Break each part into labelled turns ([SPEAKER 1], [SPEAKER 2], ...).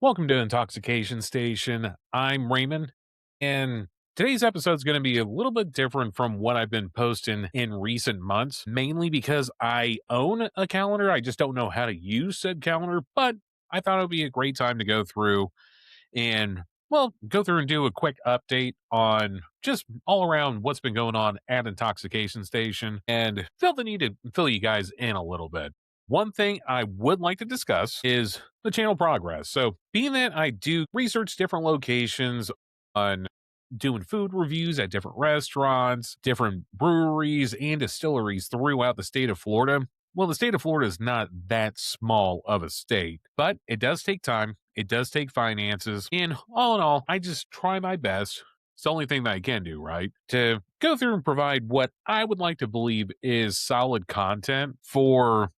[SPEAKER 1] Welcome to Intoxication Station. I'm Raymond, and today's episode is going to be a little bit different from what I've been posting in recent months, mainly because I own a calendar. I just don't know how to use said calendar, but I thought it would be a great time to go through and, well, go through and do a quick update on just all around what's been going on at Intoxication Station and feel the need to fill you guys in a little bit. One thing I would like to discuss is the channel progress. So, being that I do research different locations on doing food reviews at different restaurants, different breweries, and distilleries throughout the state of Florida. Well, the state of Florida is not that small of a state, but it does take time. It does take finances. And all in all, I just try my best. It's the only thing that I can do, right? To go through and provide what I would like to believe is solid content for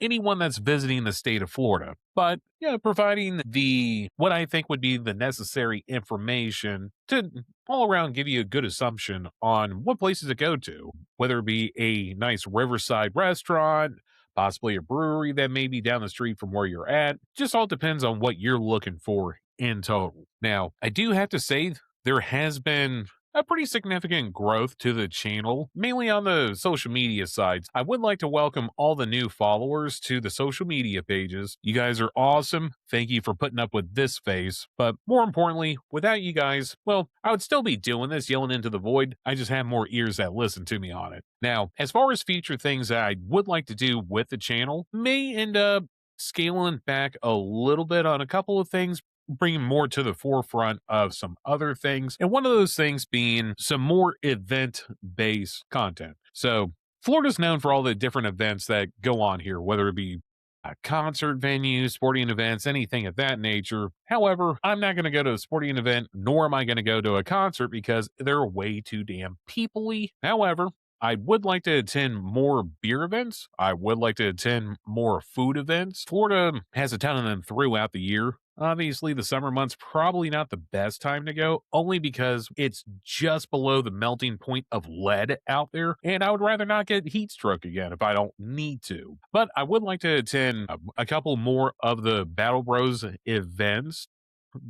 [SPEAKER 1] anyone that's visiting the state of Florida. But providing the what I think would be the necessary information to all around give you a good assumption on what places to go to, whether it be a nice riverside restaurant, possibly a brewery that may be down the street from where you're at. Just all depends on what you're looking for in total. Now, I do have to say there has been a pretty significant growth to the channel, mainly on the social media sides. I would like to welcome all the new followers to the social media pages. You guys are awesome. Thank you for putting up with this phase. But more importantly, without you guys, well, I would still be doing this, yelling into the void. I just have more ears that listen to me on it. Now, as far as future things that I would like to do with the channel, may end up scaling back a little bit on a couple of things, bringing more to the forefront of some other things. And one of those things being some more event based content. So, Florida's known for all the different events that go on here, whether it be a concert venues, sporting events, anything of that nature. However, I'm not going to go to a sporting event, nor am I going to go to a concert because they're way too damn peoply. However, I would like to attend more beer events. I would like to attend more food events. Florida has a ton of them throughout the year. Obviously, the summer months probably not the best time to go, only because it's just below the melting point of lead out there, and I would rather not get heat stroke again if I don't need to. But I would like to attend a couple more of the Battle Bros events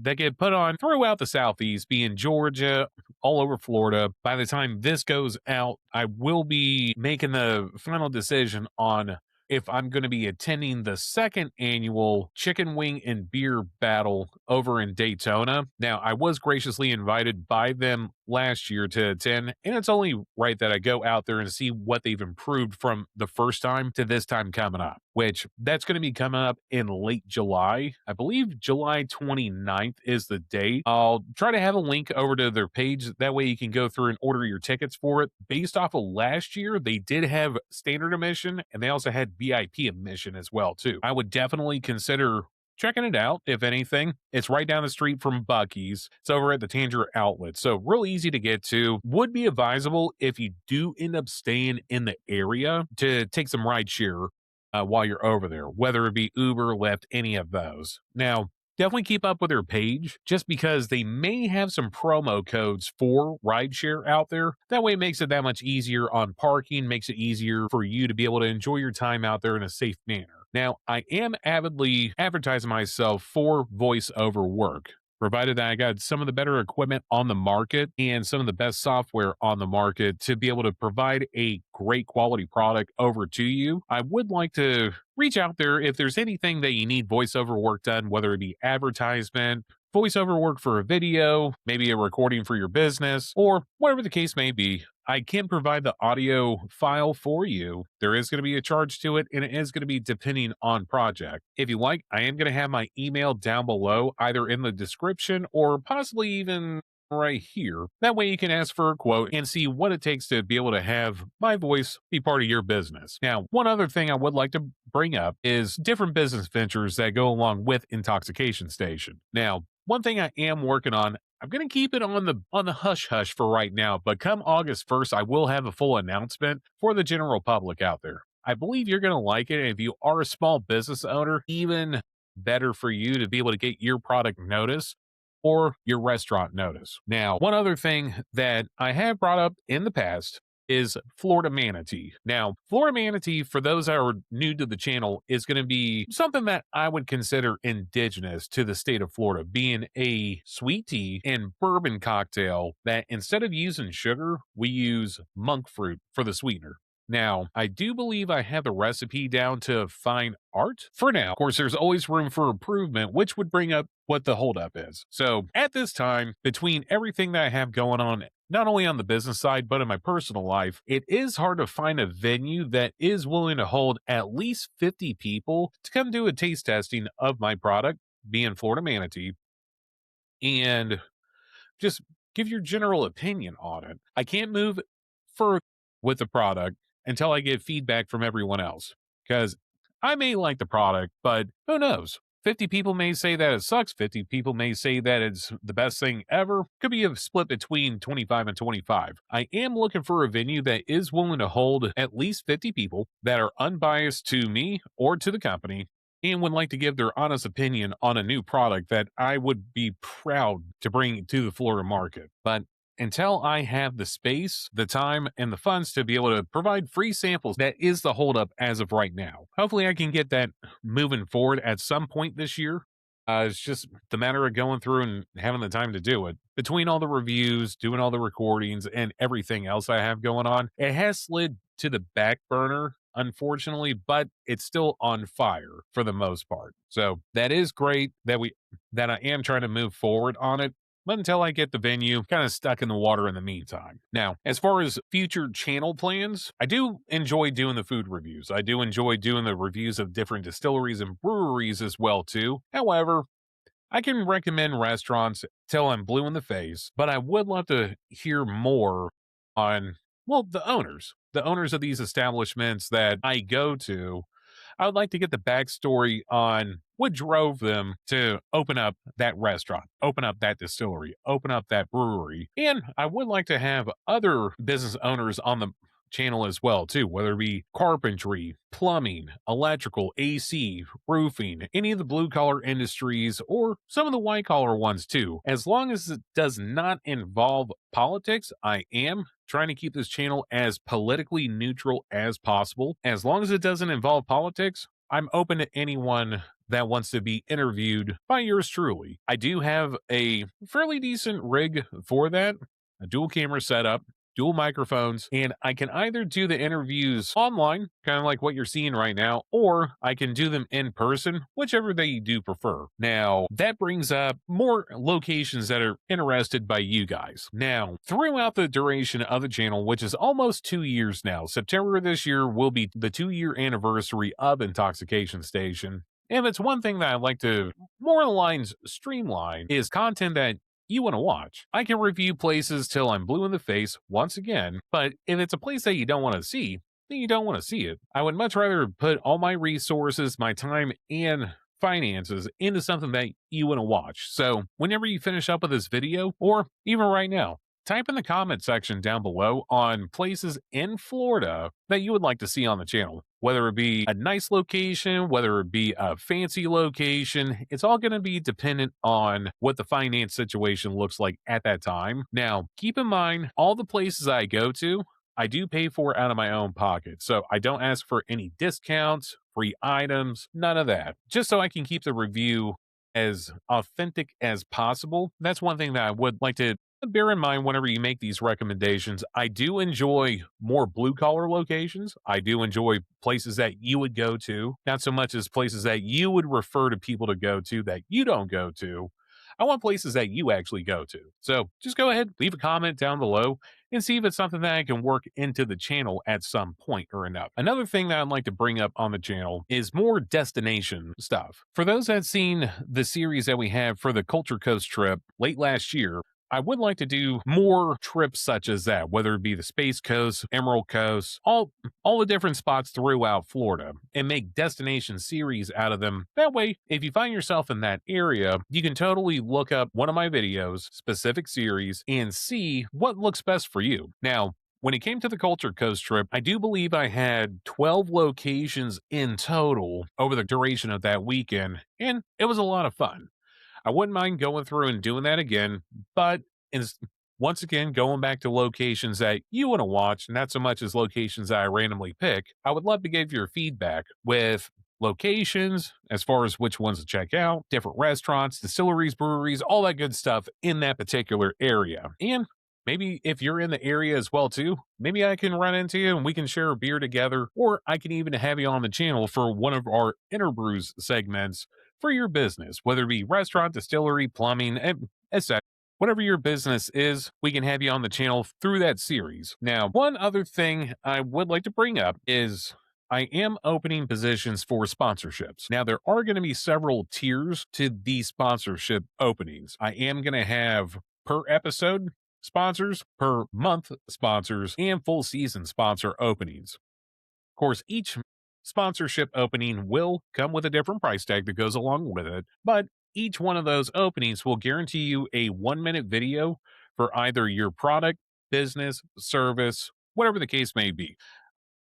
[SPEAKER 1] that get put on throughout the Southeast, being Georgia, all over Florida. By the time this goes out, I will be making the final decision on if I'm going to be attending the second annual chicken wing and beer battle over in Daytona. Now, I was graciously invited by them last year to attend, and it's only right that I go out there and see what they've improved from the first time to this time coming up, which that's going to be coming up in late July. I believe July 29th is the date. I'll try to have a link over to their page. That way you can go through and order your tickets for it. Based off of last year, they did have standard admission and they also had VIP admission as well too. I would definitely consider checking it out. If anything, it's right down the street from Bucky's. It's over at the Tanger outlet. So real easy to get to. Would be advisable if you do end up staying in the area to take some ride share while you're over there, whether it be Uber, Lyft, any of those. Now, definitely keep up with their page just because they may have some promo codes for rideshare out there. That way it makes it that much easier on parking, makes it easier for you to be able to enjoy your time out there in a safe manner. Now, I am avidly advertising myself for voiceover work, provided that I got some of the better equipment on the market and some of the best software on the market to be able to provide a great quality product over to you. I would like to reach out there if there's anything that you need voiceover work done, whether it be advertisement, voiceover work for a video, maybe a recording for your business, or whatever the case may be. I can provide the audio file for you. There is going to be a charge to it, and it is going to be depending on project. If you like, I am going to have my email down below, either in the description or possibly even right here. That way you can ask for a quote and see what it takes to be able to have my voice be part of your business. Now, one other thing I would like to bring up is different business ventures that go along with Intoxication Station. Now, one thing I am working on, I'm going to keep it on the hush hush for right now, but come August 1st, I will have a full announcement for the general public out there. I believe you're going to like it. And if you are a small business owner, even better for you to be able to get your product noticed or your restaurant notice. Now, one other thing that I have brought up in the past is Florida manatee. Now, Florida manatee, for those that are new to the channel, is going to be something that I would consider indigenous to the state of Florida, being a sweet tea and bourbon cocktail that instead of using sugar, we use monk fruit for the sweetener. Now, I do believe I have the recipe down to fine art for now. Of course, there's always room for improvement, which would bring up what the holdup is. So, at this time, between everything that I have going on, not only on the business side, but in my personal life, it is hard to find a venue that is willing to hold at least 50 people to come do a taste testing of my product, being Florida Manatee, and just give your general opinion on it. I can't move further with the product until I get feedback from everyone else because I may like the product, but who knows? 50 people may say that it sucks. 50 people may say that it's the best thing ever. Could be a split between 25 and 25. I am looking for a venue that is willing to hold at least 50 people that are unbiased to me or to the company and would like to give their honest opinion on a new product that I would be proud to bring to the Florida market. But until I have the space, the time, and the funds to be able to provide free samples, that is the holdup as of right now. Hopefully, I can get that moving forward at some point this year. It's just the matter of going through and having the time to do it. Between all the reviews, doing all the recordings, and everything else I have going on, it has slid to the back burner, unfortunately, but it's still on fire for the most part. So that is great that I am trying to move forward on it. But until I get the venue kind of stuck in the water in the meantime. Now, as far as future channel plans, I do enjoy doing the food reviews. I do enjoy doing the reviews of different distilleries and breweries as well too. However, I can recommend restaurants till I'm blue in the face, but I would love to hear more on, well, the owners of these establishments that I go to. I would like to get the backstory on what drove them to open up that restaurant, open up that distillery, open up that brewery. And I would like to have other business owners on the channel as well too, whether it be carpentry, plumbing, electrical, AC, roofing, any of the blue collar industries or some of the white collar ones too. As long as it does not involve politics, I am trying to keep this channel as politically neutral as possible. As long as it doesn't involve politics, I'm open to anyone that wants to be interviewed by yours truly. I do have a fairly decent rig for that, a dual camera setup, dual microphones, and I can either do the interviews online, kind of like what you're seeing right now, or I can do them in person, whichever they do prefer. Now, that brings up more locations that are interested by you guys. Now, throughout the duration of the channel, which is almost 2 years now, September this year will be the 2 year anniversary of Intoxication Station. And it's one thing that I like to more the lines streamline is content that you want to watch. I can review places till I'm blue in the face once again, but if it's a place that you don't want to see, then you don't want to see it. I would much rather put all my resources, my time, and finances into something that you want to watch. So whenever you finish up with this video, or even right now, type in the comment section down below on places in Florida that you would like to see on the channel. Whether it be a nice location, whether it be a fancy location, it's all going to be dependent on what the finance situation looks like at that time. Now, keep in mind, all the places I go to, I do pay for out of my own pocket. So I don't ask for any discounts, free items, none of that. Just so I can keep the review as authentic as possible. That's one thing that I would like to bear in mind whenever you make these recommendations. I do enjoy more blue collar locations. I do enjoy places that you would go to, not so much as places that you would refer to people to go to that you don't go to. I want places that you actually go to. So just go ahead, leave a comment down below and see if it's something that I can work into the channel at some point or another. Another thing that I'd like to bring up on the channel is more destination stuff. For those that have seen the series that we have for the Culture Coast trip late last year, I would like to do more trips such as that, whether it be the Space Coast, Emerald Coast, all the different spots throughout Florida, and make destination series out of them. That way, if you find yourself in that area, you can totally look up one of my videos, specific series, and see what looks best for you. Now, when it came to the Culture Coast trip, I do believe I had 12 locations in total over the duration of that weekend, and it was a lot of fun. I wouldn't mind going through and doing that again, but once again, going back to locations that you want to watch, not so much as locations that I randomly pick, I would love to give your feedback with locations as far as which ones to check out, different restaurants, distilleries, breweries, all that good stuff in that particular area. And maybe if you're in the area as well too, maybe I can run into you and we can share a beer together, or I can even have you on the channel for one of our interbrews segments for your business, whether it be restaurant, distillery, plumbing, and etc. Whatever your business is, we can have you on the channel through that series. Now, one other thing I would like to bring up is I am opening positions for sponsorships. Now, there are going to be several tiers to these sponsorship openings. I am going to have per episode sponsors, per month sponsors, and full season sponsor openings. Of course, each sponsorship opening will come with a different price tag that goes along with it, but each one of those openings will guarantee you a 1 minute video for either your product, business, service, whatever the case may be.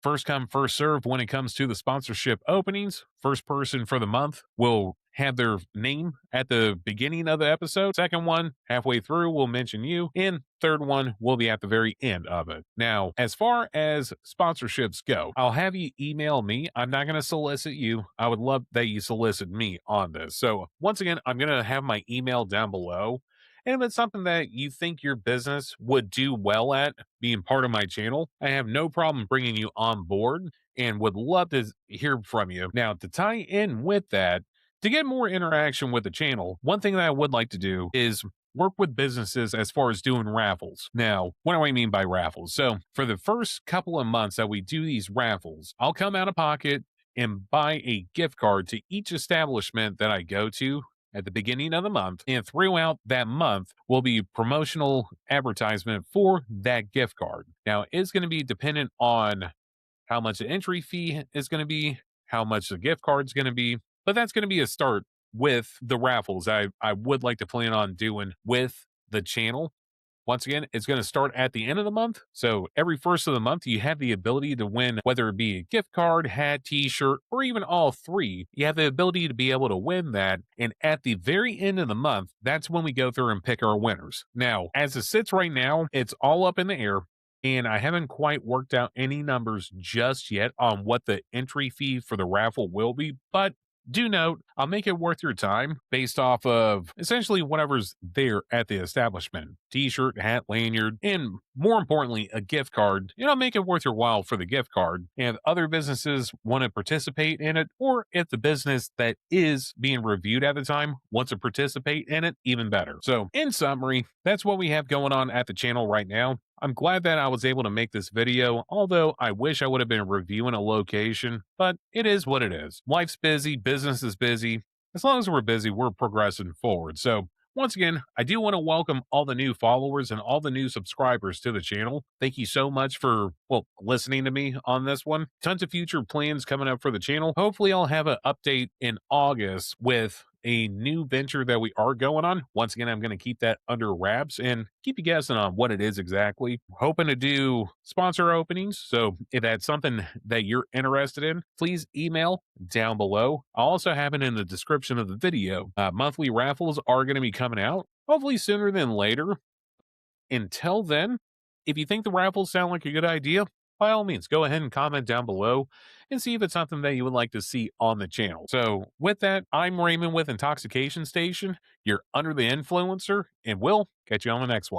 [SPEAKER 1] First come, first serve when it comes to the sponsorship openings. First person for the month will have their name at the beginning of the episode. Second one, halfway through, will mention you. And third one will be at the very end of it. Now, as far as sponsorships go, I'll have you email me. I'm not going to solicit you. I would love that you solicit me on this. So, once again, I'm going to have my email down below. And if it's something that you think your business would do well at being part of my channel, I have no problem bringing you on board and would love to hear from you. Now, to tie in with that, to get more interaction with the channel, one thing that I would like to do is work with businesses as far as doing raffles. Now, what do I mean by raffles? So, for the first couple of months that we do these raffles, I'll come out of pocket and buy a gift card to each establishment that I go to at the beginning of the month, and throughout that month will be promotional advertisement for that gift card. Now, it's going to be dependent on how much the entry fee is going to be, how much the gift card is going to be, but that's going to be a start with the raffles I would like to plan on doing with the channel. Once again, it's going to start at the end of the month. So every first of the month, you have the ability to win, whether it be a gift card, hat, t-shirt, or even all three. You have the ability to be able to win that. And at the very end of the month, that's when we go through and pick our winners. Now, as it sits right now, it's all up in the air. And I haven't quite worked out any numbers just yet on what the entry fee for the raffle will be, but do note, I'll make it worth your time based off of essentially whatever's there at the establishment. T-shirt, hat, lanyard, and more importantly, a gift card. I'll make it worth your while for the gift card. And if other businesses want to participate in it, or if the business that is being reviewed at the time wants to participate in it, even better. So, in summary, that's what we have going on at the channel right now. I'm glad that I was able to make this video, although I wish I would have been reviewing a location, but it is what it is. Life's busy, business is busy. As long as we're busy, we're progressing forward. So, once again, I do want to welcome all the new followers and all the new subscribers to the channel. Thank you so much for, listening to me on this one. Tons of future plans coming up for the channel. Hopefully, I'll have an update in August with a new venture that we are going on. Once again, I'm going to keep that under wraps and keep you guessing on what it is exactly. Hoping to do sponsor openings. So if that's something that you're interested in, please email down below. I'll also have it in the description of the video. Monthly raffles are going to be coming out, hopefully sooner than later. Until then, if you think the raffles sound like a good idea, by all means, go ahead and comment down below and see if it's something that you would like to see on the channel. So with that, I'm Raymond with Intoxication Station, your Under the Influencer, and we'll catch you on the next one.